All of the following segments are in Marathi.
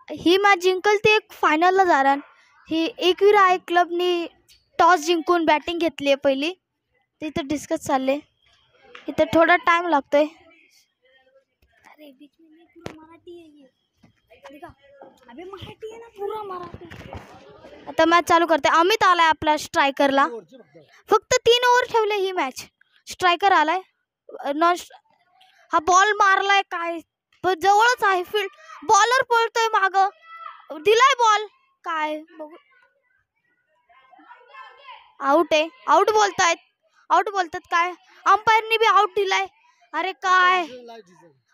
ही मॅच जिंकल ते एक फायनलला जाणार. ही एकविरा आय क्लबनी टॉस जिंकून बॅटिंग घेतली आहे पहिली. ते इथं डिस्कस चालले. इथं थोडा टाइम लागतोय. अरे बीच में पूरा मराठी है ये. देखा अबे मराठी है ना पूरा मराठी. आता मॅच चालू करते. अमित आलाय आपला स्ट्रायकरला. फक्त 3 ओव्हर ठेवले ही मॅच. स्ट्रायकर आलाय. हा बॉल मारलाय काय पण जवळच आहे फील्ड. बॉलर पळतोय माग. दिलाय बॉल काय बघू. आउट आहे. आउट बोलतायत. आउट बोलतात काय. अंपायरनी बी आउट दिलाय. अरे काय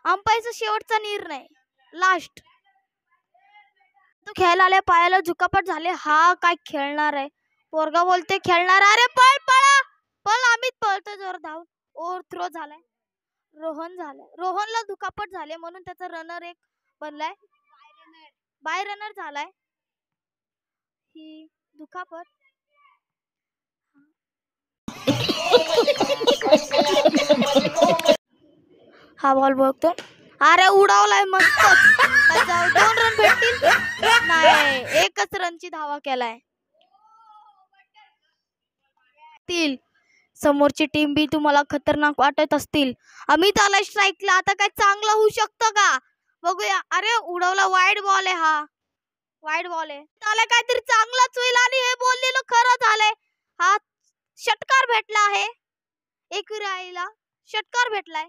अंपायरचा शेवटचा निर्णय लास्ट. तो खेळायला आले पायाला झुकापट झाले. हा काय खेळणार आहे. पोरगा बोलते खेळणार. अरे पळ पळा पळ. अमित पळतो जोर धावून. ओव्हर थ्रो झालाय. रोहन झालाय. रोहनला दुखापट झाले म्हणून त्याचा रनर एक बनलाय. बाय रनर झालाय. ही दुखापत. हा बॉल बघतोय. अरे उडावलाय मस्त. 2 रन भेटतील. नाही एकच रनची धावा केलाय. समोरची टीम बी तुम्हाला खतरनाक वाटत असतील. अमित आला स्ट्राईकला. आता काय चांगलं होऊ शकतं का बघूया. अरे उडवला. वाईड बॉल आहे हा. वाईड बॉल आहे. त्याला काहीतरी चांगलाच होईल आणि हे बोललेलं खरं झालंय. हा षटकार भेटला आहे. एकविराईला षटकार भेटलाय.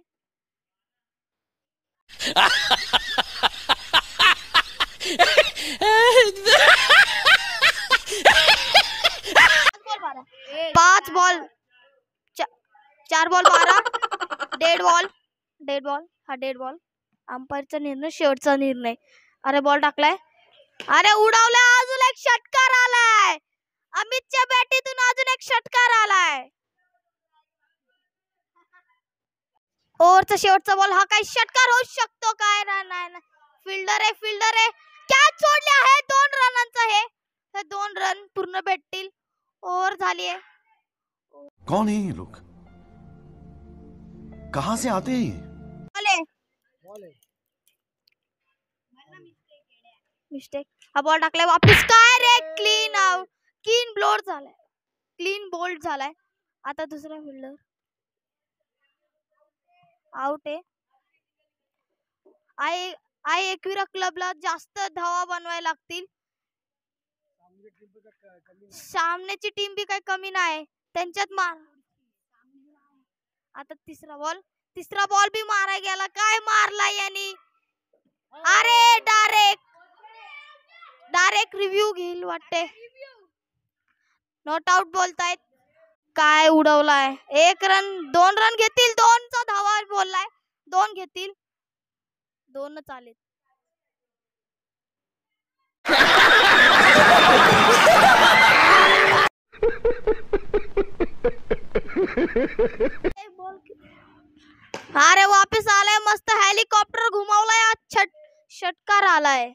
पाच ball 4 ball 12. Dead ball. Dead ball. हा डेड बॉल. अंपायरचा निर्णय शेवटचा निर्णय. अरे बॉल टाकलाय. अरे उडवलाय. अजून एक षटकार आलाय. अमितच्या बॅटीतून अजून एक षटकार आलाय. ओव्हरचा शेवटचा बॉल. हा काही षटकार होऊ शकतो काय. नाही फिल्डर आहे. फिल्डर आहे. कॅच सोडले आहे. 2 रनांचा हे 2 रन पूर्ण भेटतील. ओव्हर झाली आहे. कौन है ये लोग. कहां से आते हैं. मिस्टेक. हा बॉल टाकलाय वापिस. काय रे क्लीन आउट. क्लीन बोल्ड झालाय. क्लीन बोल्ड झालाय. आता दुसरा फिल्डर आउट आहे. आय एकविरा क्लबला जास्त धावा बनवायला लागतील. सामन्याची टीम बी काही कमी नाही. त्यांच्यात मार. आता तिसरा बॉल बी मारा गेला. काय मारला यांनी. अरे डायरेक्ट रिव्ह्यू घेईल वाटते. नॉट आउट बोलतायत. काय उडवलाय. 1 रन 2 रन घेतील. 2चा धावा बोललाय. 2 घेतील. 2च आले. अरे वापस आलाय. मस्त हेलिकॉप्टर घुमावलाय. षटकार आलाय.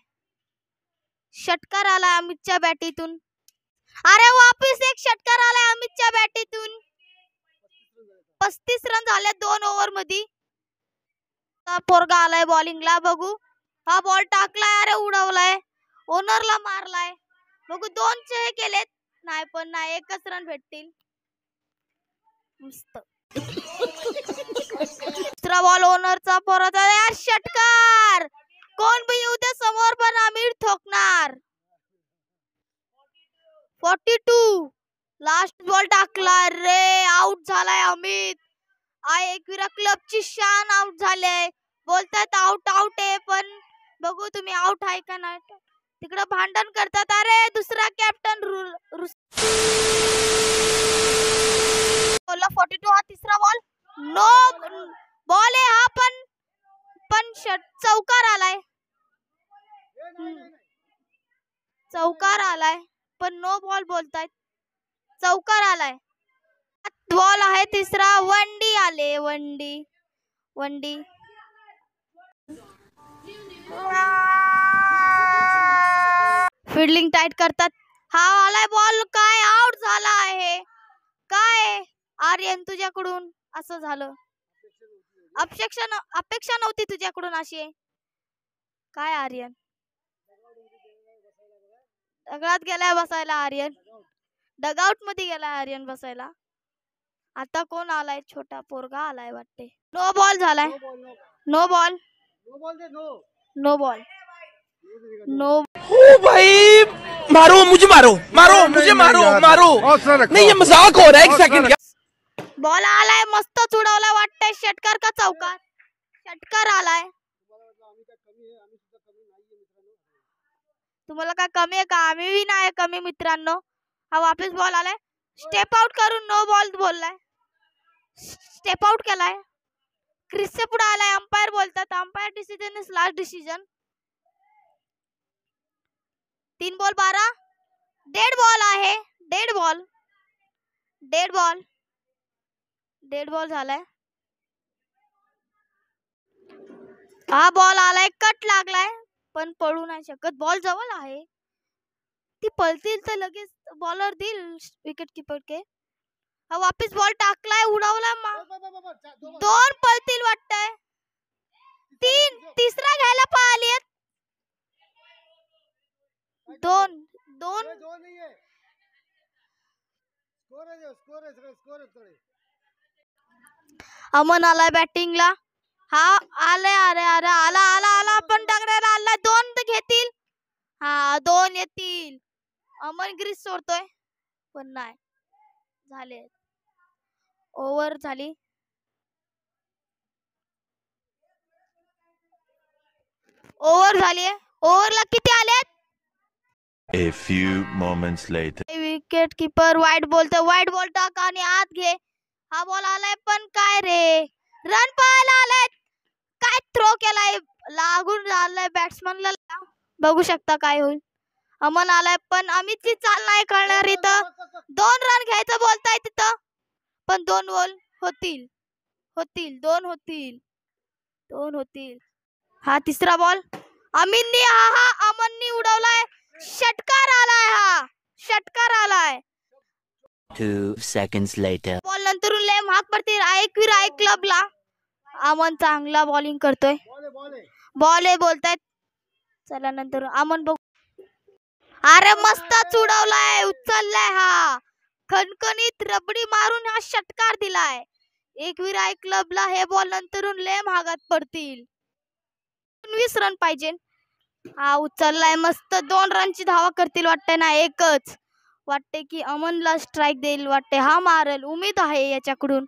षटकार आलाय अमितच्या बॅटीतून. अरे वापस एक षटकार आलाय अमितच्या बॅटीतून. 35 रन झाले 2 ओव्हर मध्ये. पोरगा आलाय बॉलिंगला. बघू. हा बॉल टाकलाय. अरे उडवलाय. ओनरला मारलाय. बघू 2चे हे केलेत. नाही पण नाही. एकच रन भेटतील. मस्त. दुसरा बॉल ओनरचा परत आला. षटकार. कोण बी येऊ दे समोर पण आमिर ठोकणार. 42. लास्ट बॉल टाकला रे. आउट झालाय अमित. आय एकविरा क्लबची शान आउट झाले. बोलतात आउट आहे पण बघू तुम्ही आउट आहे का नाही. तिकडे भांडण करतात. अरे दुसरा कॅप्टन 42. हा तिसरा बॉल. नो बॉल आहे हा पण चौकार आलाय. चौकार आलाय पण नो बॉल बोलतायत. चौकार आलाय. बॉल आहे तिसरा. वनडी आले. वनडी. फील्डिंग टाईट करतात. हा आलाय बॉल. काय आउट झाला आहे. काय आर्यन तुझ्याकडून असं झालं. अपेक्षा नव्हती तुझ्याकडून अशी. काय आर्यन दगडात गेलाय बसायला आर्यन. डगआउट मध्ये गेलाय आर्यन बसायला. आता कोण आलाय? छोटा पोरगा आलाय वाटते. नो बॉल झालाय. No ball. No ball. No. ओ भाई मारो मुझे, मारो मारो मुझे, मारो मारो. नहीं ये मजाक हो रहा है, एक सेकंड. बॉल आलाय, मस्त उडवलाय वाटतंय. षटकार का चौकार? षटकार आलाय. तुम्हाला काय कमी आहे का? आम्ही बी नाही कमी मित्रांनो. हा वापस बॉल आलाय. स्टेप आउट करून नो बॉल बोललाय. स्टेप आउट केलाय. क्रिसचे पुढे आलाय. अंपायर बोलतात. Umpire decision is last decision. 3 ball 12. Dead ball आहे. Dead ball. Dead ball. Dead ball झालाय. हा बॉल आलाय. कट लागलाय पण पळू नाही शकत. बॉल जवळ आहे. ती पळतील तर लगेच बॉलर देईल विकेट कीपर के. हा वापस बॉल टाकलाय. उडवलाय. 2 पळतील वाटतंय. 3. तिसरा घ्यायला पाहिलेत. 2 अमन आलाय बॅटिंगला. हा आले अरे अरे आला आला आला पण टाकण्याला आला. 2 घेतील. हा 2 येतील. अमन ग्रीस सोडतोय पण नाही झाले. ओव्हर झाली. ओव्हर झाली. ओव्हरला किती आलेत? A few moments later. Wicket keeper वाईट बोलतोय. वाईट बॉल टाका आणि आत घे. हा बॉल आलाय पण काय रे, रन पाहायला आलाय. काय थ्रो केलाय, लागून झालाय बॅट्समनला. बघू शकता काय होईल. अमन आलाय पण अमितची चाल नाही कळणार. इथं 2 रन घ्यायचं बोलताय तिथं पण 2 बॉल होतील. 2 होतील. हा तिसरा बॉल अमिननी. हा अमननी उडवलाय. षटकार आलाय. हा षटकार आलाय. 2 seconds later. बॉल नंतर लय महाग पडतील एकवीर आहे क्लबला. अमन चांगला बॉलिंग करतोय. बॉल आहे बोलतायत. चला नंतर अमन बघू. अरे मस्त उडवलाय. उचललाय. हा खणखणीत रबडी मारून हा षटकार दिलाय. एकवीर आहे क्लबला. हे बॉल नंतरून लय महागात पडतील. 20 रन पाहिजे. हा उचललाय मस्त. 2 रनची धावा करतील वाटते ना. एकच वाटते की अमनला स्ट्राईक देईल वाटते. हा मारल. उमेद आहे याच्याकडून.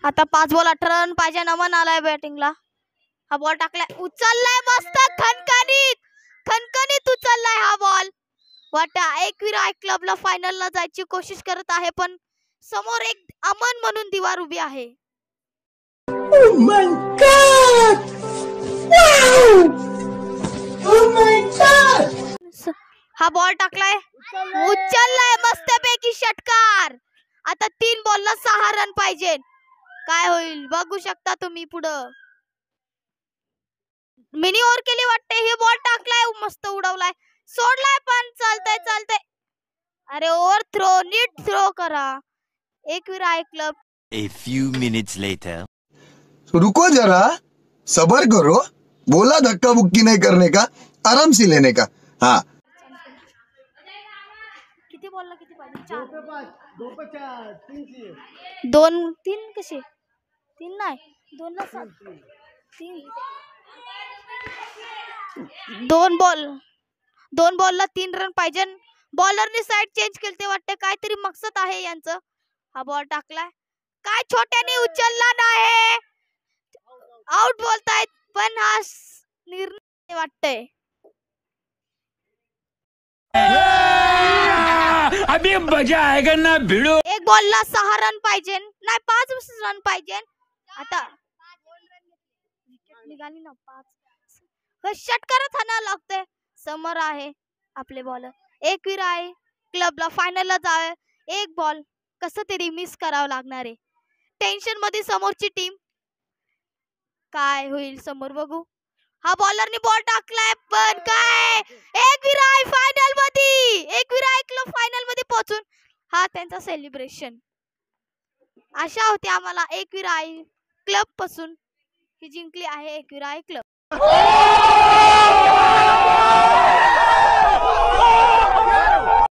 आता 5 बॉल 18 रन पाहिजे. अमन आलाय बॅटिंगला. हा बॉल टाकलाय. उचललाय मस्त. खणखणीत उचललाय हा बॉल. वाटा एकवीर आय क्लबला फायनलला जायची कोशिश करत आहे पण समोर एक अमन म्हणून दिवार उभी आहे. Oh my God! Wow! Oh my God! हा बॉल टाकलाय. उचललाय मस्तपैकी षटकार. आता 3 बॉलला 6 रन पाहिजे. काय होईल बघू शकता तुम्ही. पुढं मिनी ओव्हर केली वाटते. हे बॉल टाकलाय. मस्त उडवलाय. सोडलाय पण चालतंय. अरे ओव्हर थ्रो. नीट थ्रो करा. Ekvira I club. A few minutes later. रुको जरा, सबर करो. बोला धक्का बुक्की नहीं करने का, आराम से लेने का. हाँ किती बॉलला किती पाहिजे? 2 3 कसे? 3 नाही. 2 ला 7. 3 2 बॉलला 3 रन पाहिजे. बॉलरने साइड चेंज केलते वाटते. काहीतरी मकसद आहे यांचं. हा बॉल टाकलाय. काय छोट्याने उचलला नाही. आउट बोलतायत पण हा निर्णय वाटतंय. अभी मजा आएगा ना भिड़ो. 1 बॉलला 6 रन पाहिजे. नाही 5 रन पाहिजे. आता विकेट निघाली ना. 5 षटकारच हाणायला लागतंय. समोर आहे आपले बॉलर. एकवीर आहे क्लबला फायनलला जावे. 1 बॉल कसं तरी मिस करावं लागणार आहे. टेन्शन मध्ये समोरची टीम. काय होईल समोर बघू. हा बॉलरने बॉल टाकलाय पण काय. एकवीर आहे फायनल मध्ये. एकवीर आहे क्लब फायनल मध्ये पोहोचून हा त्यांचा सेलिब्रेशन. आशा होती आम्हाला एकवीर आहे क्लब पासून ही जिंकली आहे एकवीर आहे क्लब.